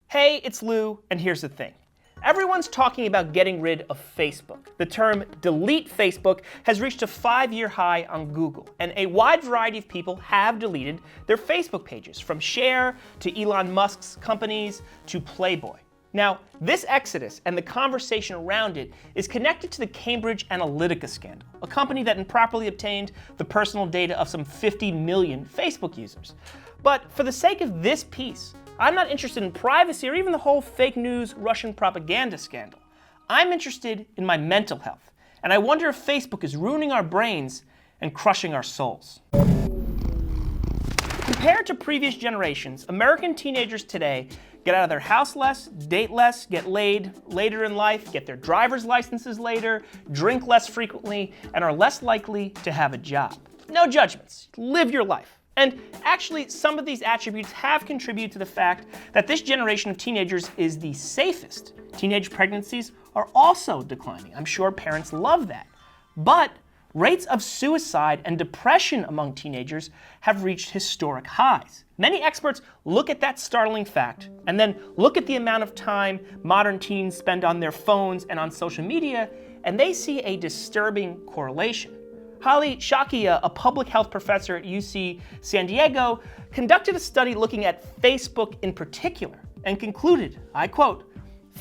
Hey, it's Lou, and here's the thing. Everyone's talking about getting rid of Facebook. The term delete Facebook has reached a 5-year high on Google, and a wide variety of people have deleted their Facebook pages, from Cher to Elon Musk's companies to Playboy. Now, this exodus and the conversation around it is connected to the Cambridge Analytica scandal, a company that improperly obtained the personal data of some 50 million Facebook users. But for the sake of this piece, I'm not interested in privacy or even the whole fake news Russian propaganda scandal. I'm interested in my mental health, and I wonder if Facebook is ruining our brains and crushing our souls. Compared to previous generations, American teenagers today get out of their house less, date less, get laid later in life, get their driver's licenses later, drink less frequently, and are less likely to have a job. No judgments. Live your life. And actually, some of these attributes have contributed to the fact that this generation of teenagers is the safest. Teenage pregnancies are also declining. I'm sure parents love that. But rates of suicide and depression among teenagers have reached historic highs. Many experts look at that startling fact and then look at the amount of time modern teens spend on their phones and on social media, and they see a disturbing correlation. Holly Shakia, a public health professor at UC San Diego, conducted a study looking at Facebook in particular and concluded, I quote,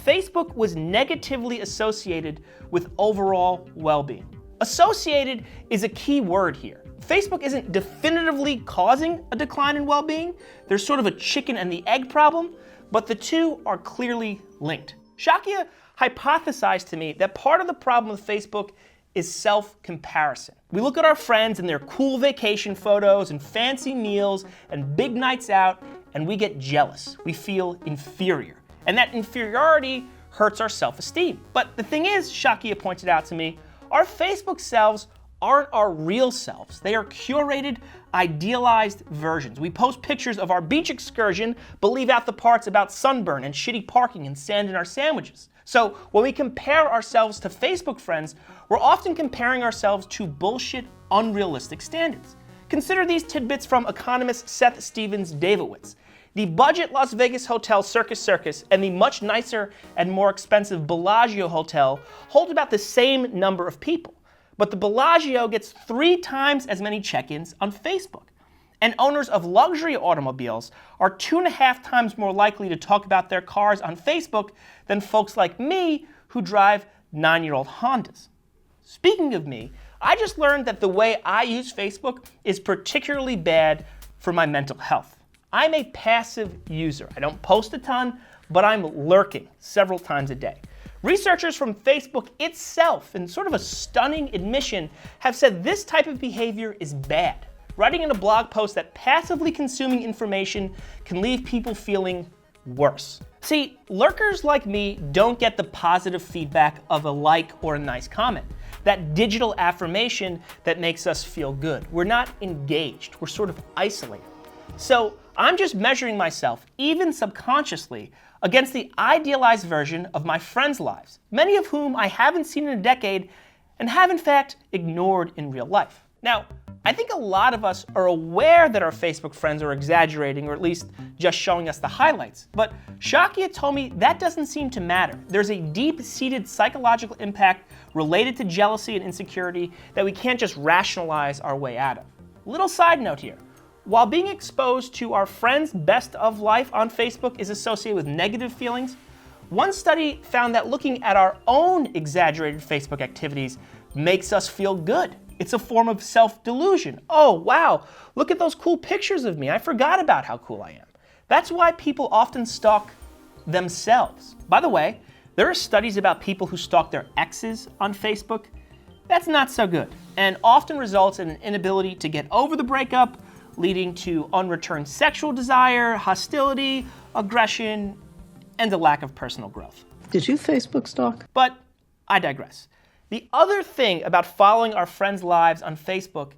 Facebook was negatively associated with overall well-being. Associated is a key word here. Facebook isn't definitively causing a decline in well-being. There's sort of a chicken and the egg problem, but the two are clearly linked. Shakia hypothesized to me that part of the problem with Facebook is self-comparison. We look at our friends and their cool vacation photos and fancy meals and big nights out, and we get jealous. We feel inferior. And that inferiority hurts our self-esteem. But the thing is, Shakia pointed out to me, our Facebook selves aren't our real selves. They are curated, idealized versions. We post pictures of our beach excursion, but leave out the parts about sunburn and shitty parking and sand in our sandwiches. So when we compare ourselves to Facebook friends, we're often comparing ourselves to bullshit, unrealistic standards. Consider these tidbits from economist Seth Stevens-Davidowitz. The budget Las Vegas hotel Circus and the much nicer and more expensive Bellagio hotel hold about the same number of people. But the Bellagio gets 3 times as many check-ins on Facebook. And owners of luxury automobiles are 2.5 times more likely to talk about their cars on Facebook than folks like me who drive 9-year-old Hondas. Speaking of me, I just learned that the way I use Facebook is particularly bad for my mental health. I'm a passive user. I don't post a ton, but I'm lurking several times a day. Researchers from Facebook itself, in sort of a stunning admission, have said this type of behavior is bad, writing in a blog post that passively consuming information can leave people feeling worse. See, lurkers like me don't get the positive feedback of a like or a nice comment, that digital affirmation that makes us feel good. We're not engaged, we're sort of isolated. So I'm just measuring myself, even subconsciously, against the idealized version of my friends' lives, many of whom I haven't seen in a decade and have in fact ignored in real life. Now, I think a lot of us are aware that our Facebook friends are exaggerating, or at least just showing us the highlights. But Shakia told me that doesn't seem to matter. There's a deep-seated psychological impact related to jealousy and insecurity that we can't just rationalize our way out of. Little side note here. While being exposed to our friends' best of life on Facebook is associated with negative feelings, one study found that looking at our own exaggerated Facebook activities makes us feel good. It's a form of self-delusion. Oh, wow, look at those cool pictures of me. I forgot about how cool I am. That's why people often stalk themselves. By the way, there are studies about people who stalk their exes on Facebook. That's not so good, and often results in an inability to get over the breakup, leading to unreturned sexual desire, hostility, aggression, and a lack of personal growth. Did you Facebook stalk? But I digress. The other thing about following our friends' lives on Facebook,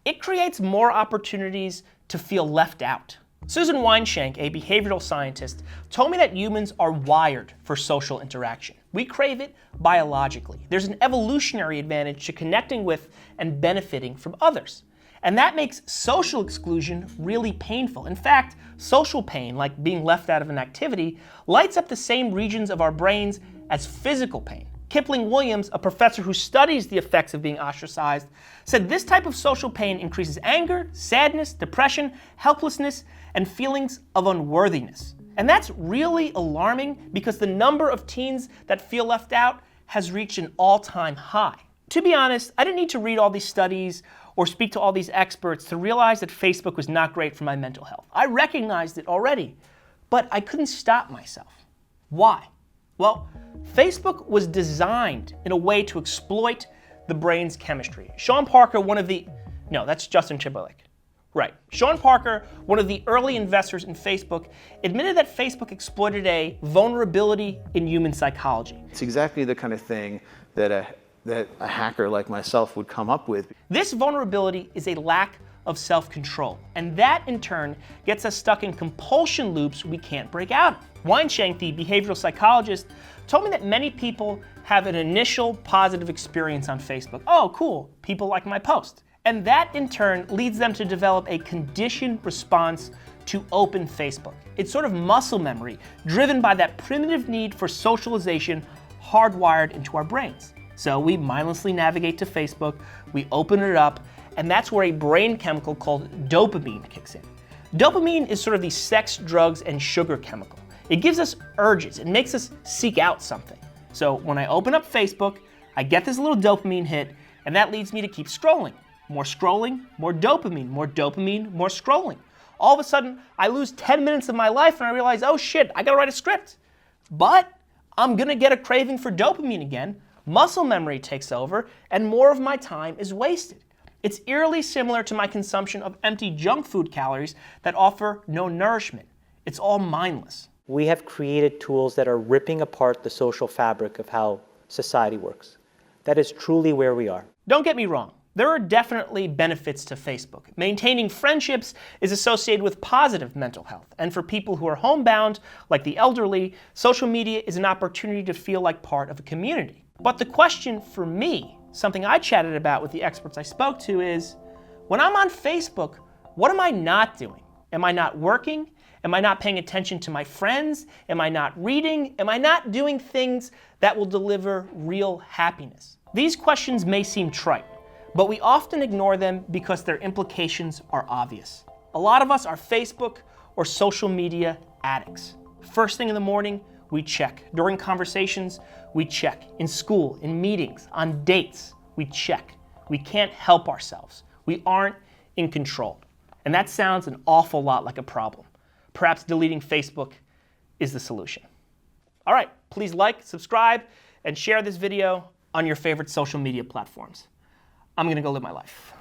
it creates more opportunities to feel left out. Susan Weinshank, a behavioral scientist, told me that humans are wired for social interaction. We crave it biologically. There's an evolutionary advantage to connecting with and benefiting from others. And that makes social exclusion really painful. In fact, social pain, like being left out of an activity, lights up the same regions of our brains as physical pain. Kipling Williams, a professor who studies the effects of being ostracized, said this type of social pain increases anger, sadness, depression, helplessness, and feelings of unworthiness. And that's really alarming because the number of teens that feel left out has reached an all-time high. To be honest, I didn't need to read all these studies or speak to all these experts to realize that Facebook was not great for my mental health. I recognized it already, but I couldn't stop myself. Why? Well, Facebook was designed in a way to exploit the brain's chemistry. Sean Parker, that's Justin Timberlake. Right. Sean Parker, one of the early investors in Facebook, admitted that Facebook exploited a vulnerability in human psychology. It's exactly the kind of thing that a hacker like myself would come up with. This vulnerability is a lack of self-control, and that in turn gets us stuck in compulsion loops we can't break out of. Weinshank, the behavioral psychologist, told me that many people have an initial positive experience on Facebook. Oh, cool, people like my post. And that in turn leads them to develop a conditioned response to open Facebook. It's sort of muscle memory, driven by that primitive need for socialization hardwired into our brains. So we mindlessly navigate to Facebook, we open it up, and that's where a brain chemical called dopamine kicks in. Dopamine is sort of the sex, drugs, and sugar chemical. It gives us urges, it makes us seek out something. So when I open up Facebook, I get this little dopamine hit, and that leads me to keep scrolling. More scrolling, more dopamine, more scrolling. All of a sudden, I lose 10 minutes of my life and I realize, oh shit, I gotta write a script. But I'm gonna get a craving for dopamine again, muscle memory takes over, and more of my time is wasted. It's eerily similar to my consumption of empty junk food calories that offer no nourishment. It's all mindless. We have created tools that are ripping apart the social fabric of how society works. That is truly where we are. Don't get me wrong. There are definitely benefits to Facebook. Maintaining friendships is associated with positive mental health. And for people who are homebound, like the elderly, social media is an opportunity to feel like part of a community. But the question for me, something I chatted about with the experts I spoke to, is when I'm on Facebook, what am I not doing? Am I not working? Am I not paying attention to my friends? Am I not reading? Am I not doing things that will deliver real happiness? These questions may seem trite, but we often ignore them because their implications are obvious. A lot of us are Facebook or social media addicts. First thing in the morning, we check. During conversations, we check. In school, in meetings, on dates, we check. We can't help ourselves. We aren't in control. And that sounds an awful lot like a problem. Perhaps deleting Facebook is the solution. All right, please like, subscribe, and share this video on your favorite social media platforms. I'm gonna go live my life.